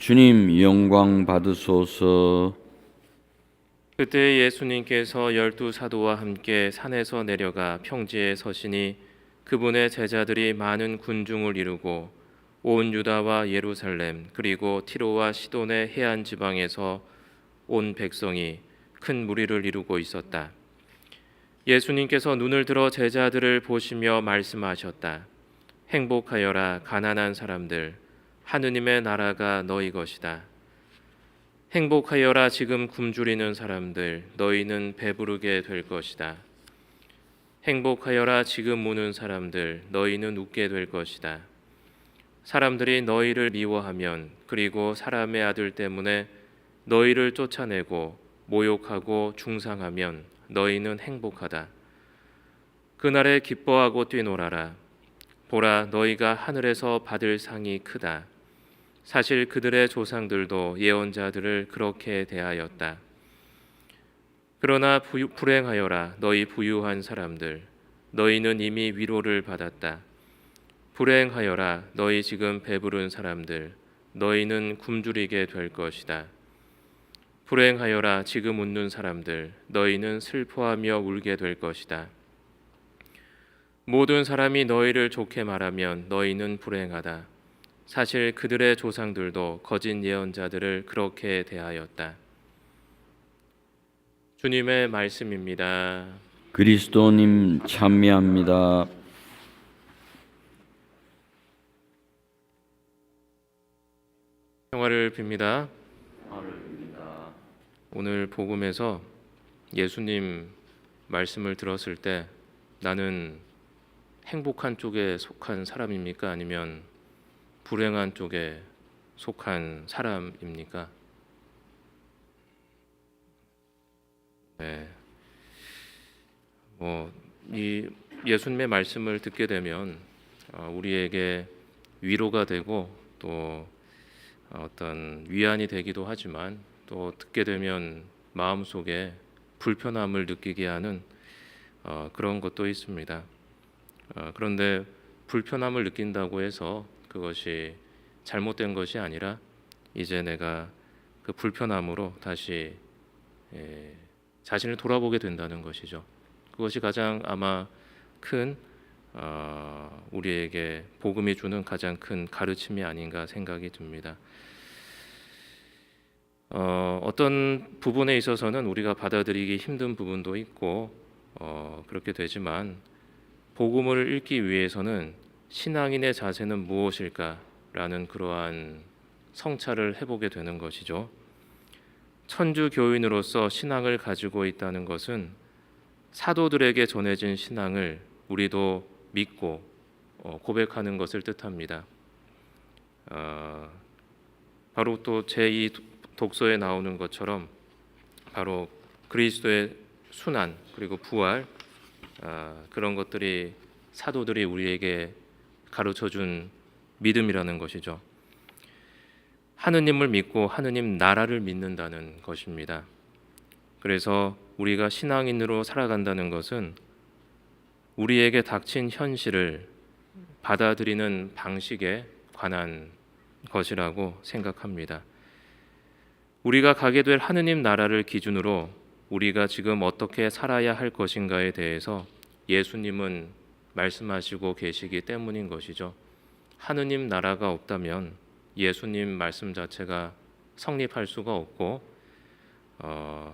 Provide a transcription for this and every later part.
주님 영광 받으소서. 그때 예수님께서 12사도와 함께 산에서 내려가 평지에 서시니 그분의 제자들이 많은 군중을 이루고 온 유다와 예루살렘 그리고 티로와 시돈의 해안 지방에서 온 백성이 큰 무리를 이루고 있었다. 예수님께서 눈을 들어 제자들을 보시며 말씀하셨다. 행복하여라 가난한 사람들, 하느님의 나라가 너희 것이다. 행복하여라 지금 굶주리는 사람들, 너희는 배부르게 될 것이다. 행복하여라 지금 우는 사람들, 너희는 웃게 될 것이다. 사람들이 너희를 미워하면, 그리고 사람의 아들 때문에 너희를 쫓아내고 모욕하고 중상하면 너희는 행복하다. 그날에 기뻐하고 뛰놀아라. 보라, 너희가 하늘에서 받을 상이 크다. 사실 그들의 조상들도 예언자들을 그렇게 대하였다. 그러나 불행하여라 너희 부유한 사람들, 너희는 이미 위로를 받았다. 불행하여라 너희 지금 배부른 사람들, 너희는 굶주리게 될 것이다. 불행하여라 지금 웃는 사람들, 너희는 슬퍼하며 울게 될 것이다. 모든 사람이 너희를 좋게 말하면 너희는 불행하다. 사실 그들의 조상들도 거짓 예언자들을 그렇게 대하였다. 주님의 말씀입니다. 그리스도님 찬미합니다. 평화를 빕니다. 오늘 복음에서 예수님 말씀을 들었을 때 나는 행복한 쪽에 속한 사람입니까? 아니면 불행한 쪽에 속한 사람입니까? 네. 이 예수님의 말씀을 듣게 되면 우리에게 위로가 되고 또 어떤 위안이 되기도 하지만 또 듣게 되면 마음속에 불편함을 느끼게 하는 그런 것도 있습니다. 그런데 불편함을 느낀다고 해서 그것이 잘못된 것이 아니라 이제 내가 그 불편함으로 다시 자신을 돌아보게 된다는 것이죠. 그것이 가장 아마 큰 우리에게 복음이 주는 가장 큰 가르침이 아닌가 생각이 듭니다. 어떤 부분에 있어서는 우리가 받아들이기 힘든 부분도 있고 그렇게 되지만 복음을 읽기 위해서는 신앙인의 자세는 무엇일까라는 그러한 성찰을 해보게 되는 것이죠. 천주 교인으로서 신앙을 가지고 있다는 것은 사도들에게 전해진 신앙을 우리도 믿고 고백하는 것을 뜻합니다. 바로 또 제2 독서에 나오는 것처럼 바로 그리스도의 순환 그리고 부활 그런 것들이 사도들이 우리에게 가르쳐준 믿음이라는 것이죠. 하느님을 믿고 하느님 나라를 믿는다는 것입니다. 그래서 우리가 신앙인으로 살아간다는 것은 우리에게 닥친 현실을 받아들이는 방식에 관한 것이라고 생각합니다. 우리가 가게 될 하느님 나라를 기준으로 우리가 지금 어떻게 살아야 할 것인가에 대해서 예수님은 말씀하시고 계시기 때문인 것이죠. 하느님 나라가 없다면 예수님 말씀 자체가 성립할 수가 없고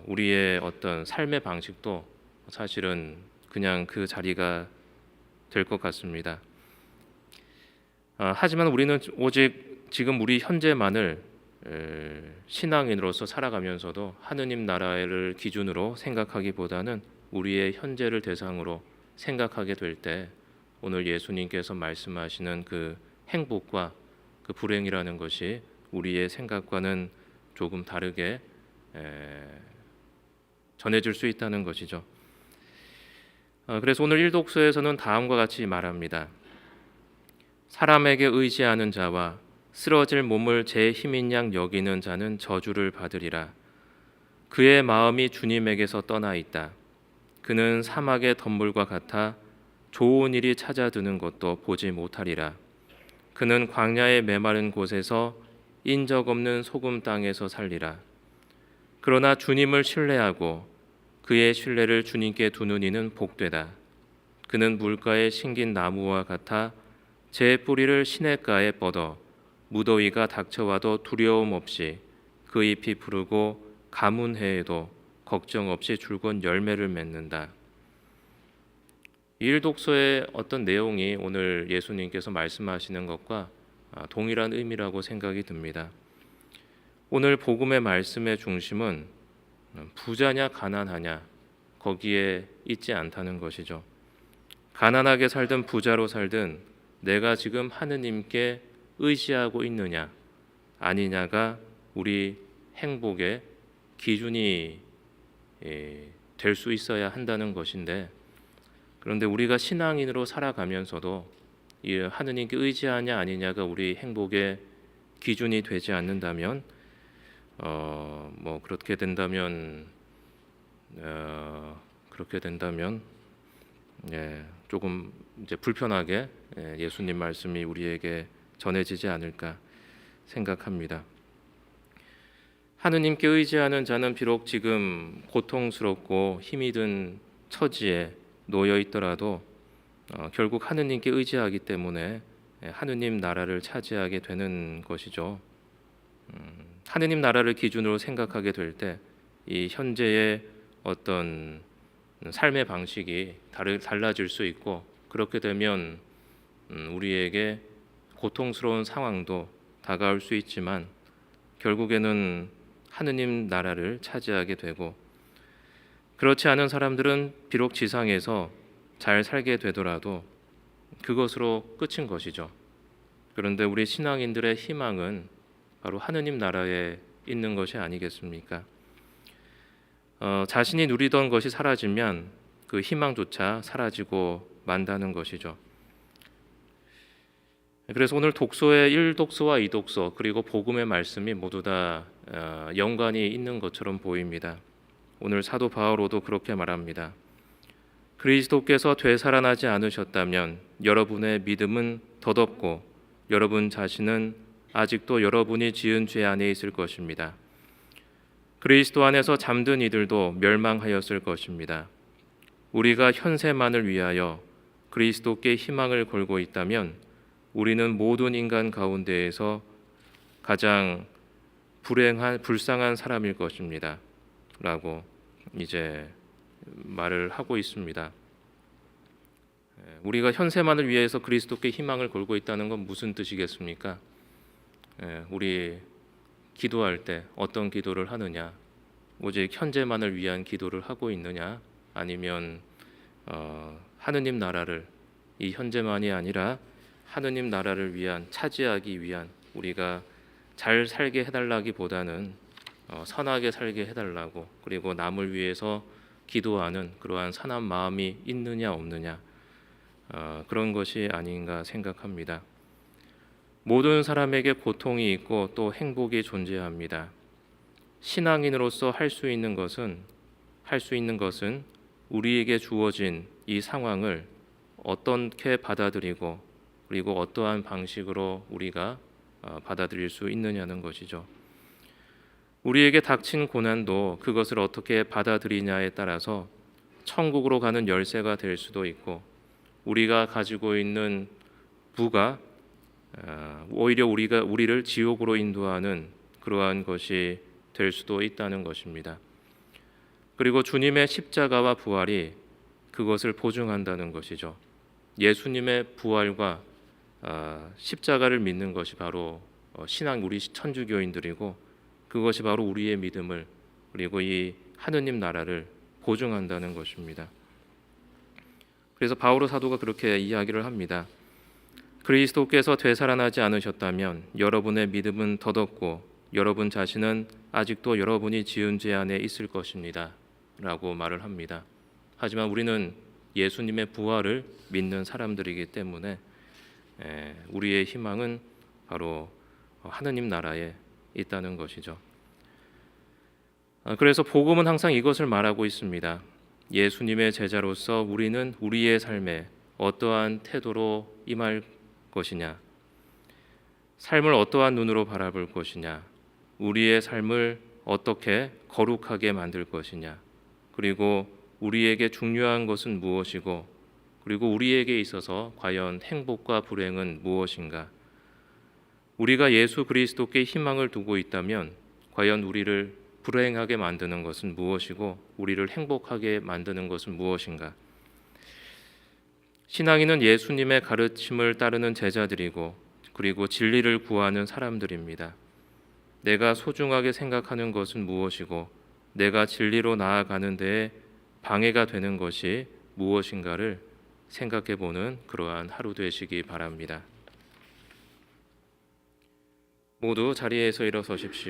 우리의 어떤 삶의 방식도 사실은 그냥 그 자리가 될 것 같습니다. 하지만 우리는 오직 지금 우리 현재만을 신앙인으로서 살아가면서도 하느님 나라를 기준으로 생각하기보다는 우리의 현재를 대상으로 생각하게 될 때 오늘 예수님께서 말씀하시는 그 행복과 그 불행이라는 것이 우리의 생각과는 조금 다르게 전해질 수 있다는 것이죠. 그래서 오늘 일독서에서는 다음과 같이 말합니다. 사람에게 의지하는 자와 쓰러질 몸을 제 힘인 양 여기는 자는 저주를 받으리라. 그의 마음이 주님에게서 떠나 있다. 그는 사막의 덤불과 같아 좋은 일이 찾아드는 것도 보지 못하리라. 그는 광야의 메마른 곳에서 인적 없는 소금 땅에서 살리라. 그러나 주님을 신뢰하고 그의 신뢰를 주님께 두는 이는 복되다. 그는 물가에 심긴 나무와 같아 제 뿌리를 시냇가에 뻗어 무더위가 닥쳐와도 두려움 없이 그 잎이 푸르고 가뭄 해에도 걱정 없이 줄곧 열매를 맺는다. 이 일독서의 어떤 내용이 오늘 예수님께서 말씀하시는 것과 동일한 의미라고 생각이 듭니다. 오늘 복음의 말씀의 중심은 부자냐 가난하냐 거기에 있지 않다는 것이죠. 가난하게 살든 부자로 살든 내가 지금 하느님께 의지하고 있느냐 아니냐가 우리 행복의 기준이 될 수 있어야 한다는 것인데, 그런데 우리가 신앙인으로 살아가면서도 이 하느님께 의지하냐 아니냐가 우리 행복의 기준이 되지 않는다면 그렇게 된다면 조금 이제 불편하게 예수님 말씀이 우리에게 전해지지 않을까 생각합니다. 하느님께 의지하는 자는 비록 지금 고통스럽고 힘이 든 처지에 놓여 있더라도 결국 하느님께 의지하기 때문에 하느님 나라를 차지하게 되는 것이죠. 하느님 나라를 기준으로 생각하게 될 때 이 현재의 어떤 삶의 방식이 달라질 수 있고, 그렇게 되면 우리에게 고통스러운 상황도 다가올 수 있지만 결국에는 하느님 나라를 차지하게 되고, 그렇지 않은 사람들은 비록 지상에서 잘 살게 되더라도 그것으로 끝인 것이죠. 그런데 우리 신앙인들의 희망은 바로 하느님 나라에 있는 것이 아니겠습니까? 자신이 누리던 것이 사라지면 그 희망조차 사라지고 만다는 것이죠. 그래서 오늘 독서의 1독서와 2독서 그리고 복음의 말씀이 모두 다 연관이 있는 것처럼 보입니다. 오늘 사도 바오로도 그렇게 말합니다. 그리스도께서 되살아나지 않으셨다면 여러분의 믿음은 덧없고 여러분 자신은 아직도 여러분이 지은 죄 안에 있을 것입니다. 그리스도 안에서 잠든 이들도 멸망하였을 것입니다. 우리가 현세만을 위하여 그리스도께 희망을 걸고 있다면 우리는 모든 인간 가운데에서 가장 불쌍한 사람일 것입니다. 라고 이제 말을 하고 있습니다. 우리가 현세만을 위해서 그리스도께 희망을 걸고 있다는 건 무슨 뜻이겠습니까? 우리 기도할 때 어떤 기도를 하느냐? 오직 현재만을 위한 기도를 하고 있느냐? 아니면 하느님 나라를, 이 현재만이 아니라 하느님 나라를 위한, 차지하기 위한, 우리가 잘 살게 해달라기보다는 선하게 살게 해달라고, 그리고 남을 위해서 기도하는 그러한 선한 마음이 있느냐 없느냐, 그런 것이 아닌가 생각합니다. 모든 사람에게 고통이 있고 또 행복이 존재합니다. 신앙인으로서 할 수 있는 것은 우리에게 주어진 이 상황을 어떻게 받아들이고 그리고 어떠한 방식으로 우리가 받아들일 수 있느냐는 것이죠. 우리에게 닥친 고난도 그것을 어떻게 받아들이냐에 따라서 천국으로 가는 열쇠가 될 수도 있고, 우리가 가지고 있는 부가 오히려 우리를 지옥으로 인도하는 그러한 것이 될 수도 있다는 것입니다. 그리고 주님의 십자가와 부활이 그것을 보증한다는 것이죠. 예수님의 부활과 십자가를 믿는 것이 바로 신앙, 우리 천주교인들이고, 그것이 바로 우리의 믿음을, 그리고 이 하느님 나라를 보증한다는 것입니다. 그래서 바오로 사도가 그렇게 이야기를 합니다. 그리스도께서 되살아나지 않으셨다면 여러분의 믿음은 덧없고 여러분 자신은 아직도 여러분이 지은 죄 안에 있을 것입니다. 라고 말을 합니다. 하지만 우리는 예수님의 부활을 믿는 사람들이기 때문에 우리의 희망은 바로 하느님 나라에 있다는 것이죠. 그래서 복음은 항상 이것을 말하고 있습니다. 예수님의 제자로서 우리는 우리의 삶에 어떠한 태도로 임할 것이냐. 삶을 어떠한 눈으로 바라볼 것이냐, 우리의 삶을 어떻게 거룩하게 만들 것이냐, 그리고 우리에게 중요한 것은 무엇이고, 그리고 우리에게 있어서 과연 행복과 불행은 무엇인가? 우리가 예수 그리스도께 희망을 두고 있다면 과연 우리를 불행하게 만드는 것은 무엇이고 우리를 행복하게 만드는 것은 무엇인가? 신앙인은 예수님의 가르침을 따르는 제자들이고 그리고 진리를 구하는 사람들입니다. 내가 소중하게 생각하는 것은 무엇이고 내가 진리로 나아가는 데에 방해가 되는 것이 무엇인가를 생각해 보는 그러한 하루 되시기 바랍니다. 모두 자리에서 일어서십시오.